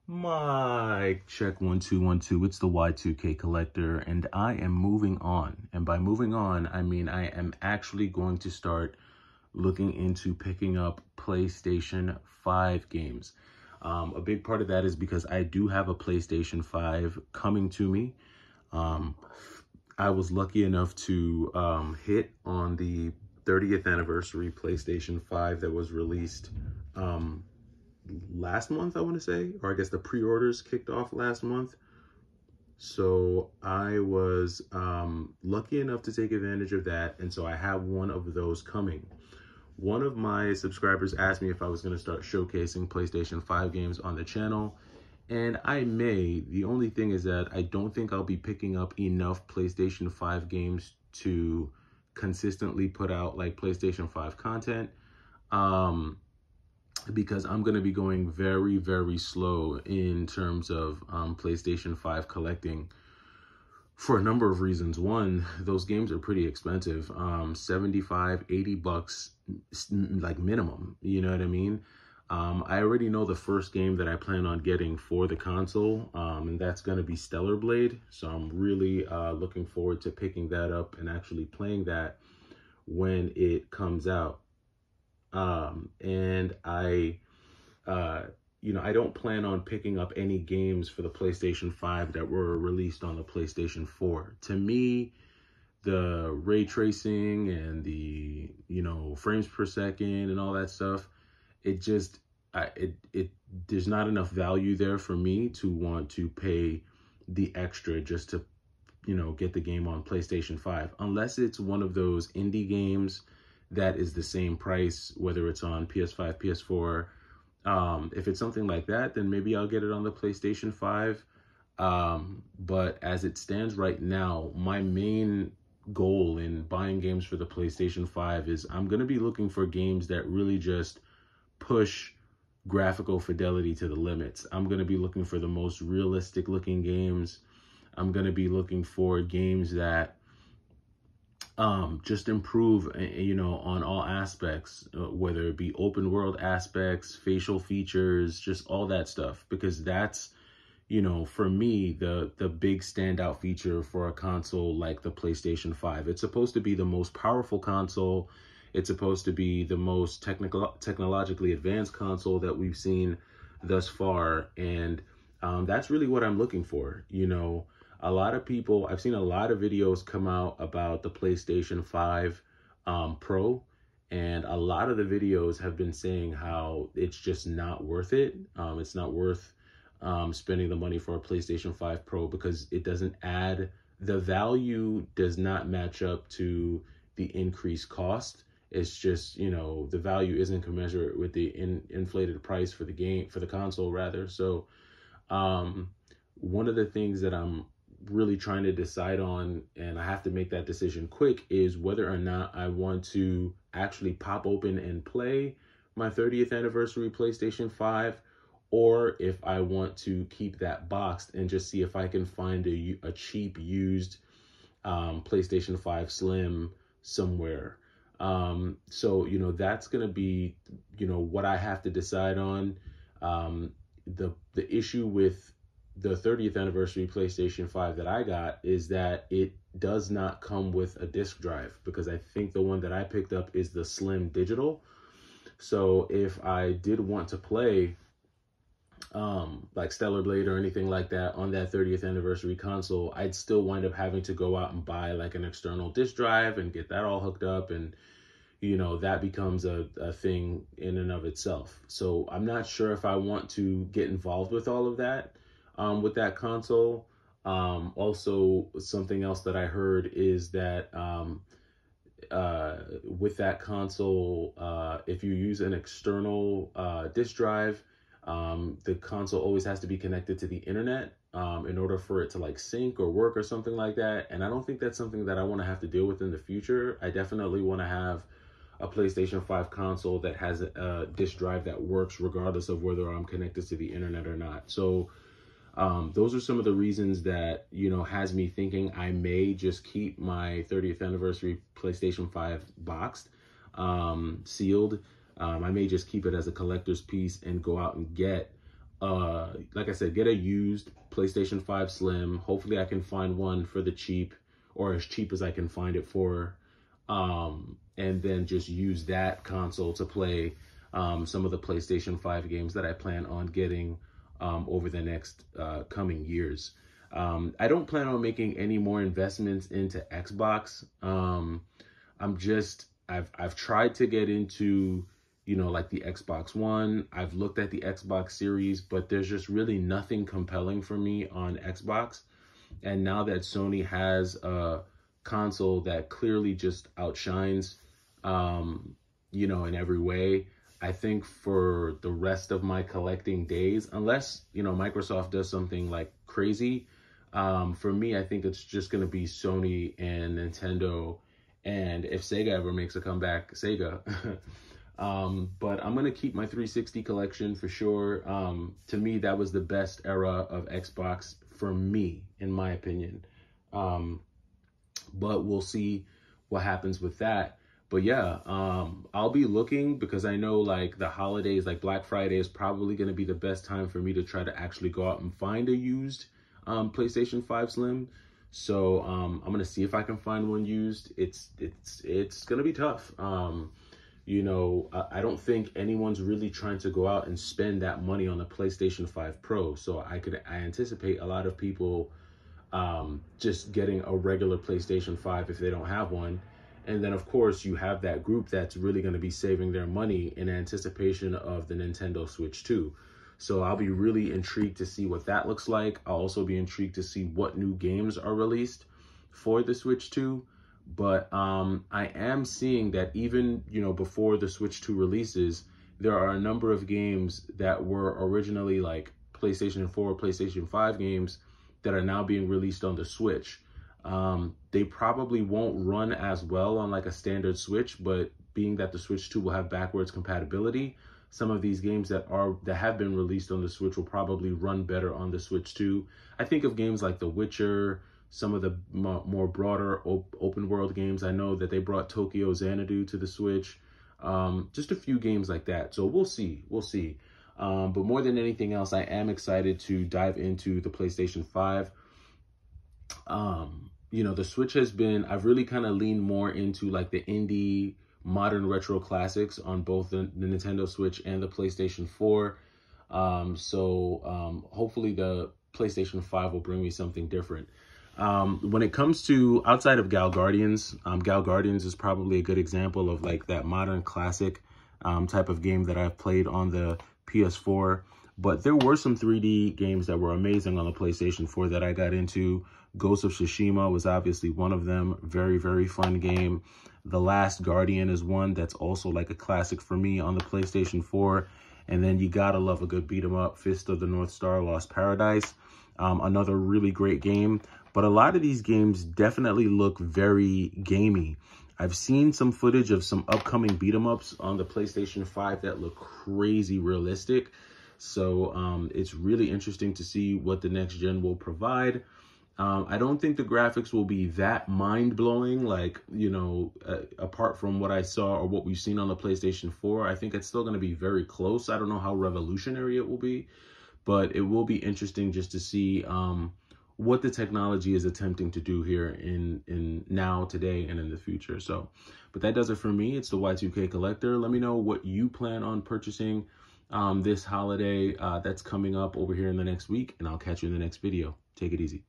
Mic check 1 2 1 2. It's the Y2K collector, and I am moving on. And by moving on, I mean I am actually going to start looking into picking up PlayStation 5 games. A big part of that is because I do have a PlayStation 5 coming to me. I was lucky enough to hit on the 30th anniversary PlayStation 5 that was released last month, I want to say, or I guess the pre-orders kicked off last month. So I was lucky enough to take advantage of that, and so I have one of those coming. One of my subscribers asked me if I was going to start showcasing PlayStation 5 games on the channel, and I may. The only thing is that I don't think I'll be picking up enough PlayStation 5 games to consistently put out like PlayStation 5 content. Because I'm going to be going very, very slow in terms of PlayStation 5 collecting for a number of reasons. One, those games are pretty expensive, 75, 80 bucks, like minimum, you know what I mean? I already know the first game that I plan on getting for the console, and that's going to be Stellar Blade. So I'm really looking forward to picking that up and actually playing that when it comes out. And I don't plan on picking up any games for the PlayStation 5 that were released on the PlayStation 4. To me, the ray tracing and the, frames per second and all that stuff, there's not enough value there for me to want to pay the extra just to, get the game on PlayStation 5, unless it's one of those indie games that is the same price, whether it's on PS5, PS4. If it's something like that, then maybe I'll get it on the PlayStation 5. But as it stands right now, my main goal in buying games for the PlayStation 5 is I'm going to be looking for games that really just push graphical fidelity to the limits. I'm going to be looking for the most realistic looking games. I'm going to be looking for games that just improve, on all aspects, whether it be open world aspects, facial features, just all that stuff, because that's, for me, the big standout feature for a console like the PlayStation 5. It's supposed to be the most powerful console. It's supposed to be the most technologically advanced console that we've seen thus far. And that's really what I'm looking for, A lot of people, I've seen a lot of videos come out about the PlayStation 5 Pro, and a lot of the videos have been saying how it's just not worth it. It's not worth spending the money for a PlayStation 5 Pro because it doesn't add, the value does not match up to the increased cost. It's just, the value isn't commensurate with the inflated price for the game, for the console rather. So one of the things that I'm really trying to decide on, and I have to make that decision quick, is whether or not I want to actually pop open and play my 30th anniversary PlayStation 5, or if I want to keep that boxed and just see if I can find a cheap used PlayStation 5 Slim somewhere. So, that's going to be, what I have to decide on. The issue with the 30th anniversary PlayStation 5 that I got is that it does not come with a disc drive, because I think the one that I picked up is the Slim Digital. So if I did want to play like Stellar Blade or anything like that on that 30th anniversary console, I'd still wind up having to go out and buy like an external disc drive and get that all hooked up, and that becomes a thing in and of itself. So I'm not sure if I want to get involved with all of that with that console. Also, something else that I heard is that with that console, if you use an external disk drive, the console always has to be connected to the internet in order for it to like sync or work or something like that. And I don't think that's something that I want to have to deal with in the future. I definitely want to have a PlayStation 5 console that has a disk drive that works regardless of whether I'm connected to the internet or not. So those are some of the reasons that, has me thinking I may just keep my 30th anniversary PlayStation 5 boxed, sealed. I may just keep it as a collector's piece and go out and get like I said, get a used PlayStation 5 Slim. Hopefully I can find one for the cheap, or as cheap as I can find it for. And then just use that console to play some of the PlayStation 5 games that I plan on getting over the next coming years. I don't plan on making any more investments into Xbox. I've tried to get into, you know, like the Xbox One. I've looked at the Xbox Series, but there's just really nothing compelling for me on Xbox. And now that Sony has a console that clearly just outshines, you know, in every way, I think for the rest of my collecting days, unless, you know, Microsoft does something like crazy, for me, I think it's just going to be Sony and Nintendo. And if Sega ever makes a comeback, Sega. But I'm going to keep my 360 collection for sure. To me, that was the best era of Xbox for me, in my opinion. But we'll see what happens with that. But yeah, I'll be looking, because I know like the holidays, like Black Friday is probably going to be the best time for me to try to actually go out and find a used PlayStation 5 Slim. So I'm going to see if I can find one used. It's going to be tough. You know, I don't think anyone's really trying to go out and spend that money on a PlayStation 5 Pro. So I anticipate a lot of people just getting a regular PlayStation 5 if they don't have one. And then, of course, you have that group that's really going to be saving their money in anticipation of the Nintendo Switch 2. So I'll be really intrigued to see what that looks like. I'll also be intrigued to see what new games are released for the Switch 2. But I am seeing that even, you know, before the Switch 2 releases, there are a number of games that were originally like PlayStation 4, PlayStation 5 games that are now being released on the Switch. They probably won't run as well on like a standard Switch, but being that the Switch 2 will have backwards compatibility, some of these games that have been released on the Switch will probably run better on the Switch 2. I think of games like The Witcher, some of the more broader open world games. I know that they brought Tokyo Xanadu to the Switch. Just a few games like that. So we'll see. But more than anything else, I am excited to dive into the PlayStation 5. You know, the Switch I've really kind of leaned more into like the indie modern retro classics on both the Nintendo Switch and the PlayStation 4. Hopefully the PlayStation 5 will bring me something different. When it comes to outside of Gal Guardians is probably a good example of like that modern classic type of game that I've played on the PS4. But there were some 3D games that were amazing on the PlayStation 4 that I got into. Ghost of Tsushima was obviously one of them. Very, very fun game. The Last Guardian is one that's also like a classic for me on the PlayStation 4. And then you gotta love a good beat 'em up, Fist of the North Star, Lost Paradise. Another really great game. But a lot of these games definitely look very gamey. I've seen some footage of some upcoming beat 'em ups on the PlayStation 5 that look crazy realistic. So it's really interesting to see what the next gen will provide. I don't think the graphics will be that mind-blowing, like, you know, apart from what I saw or what we've seen on the PlayStation 4. I think it's still going to be very close. I don't know how revolutionary it will be, but it will be interesting just to see what the technology is attempting to do here in now, today, and in the future. So, but that does it for me. It's the Y2K Collector. Let me know what you plan on purchasing this holiday that's coming up over here in the next week, and I'll catch you in the next video. Take it easy.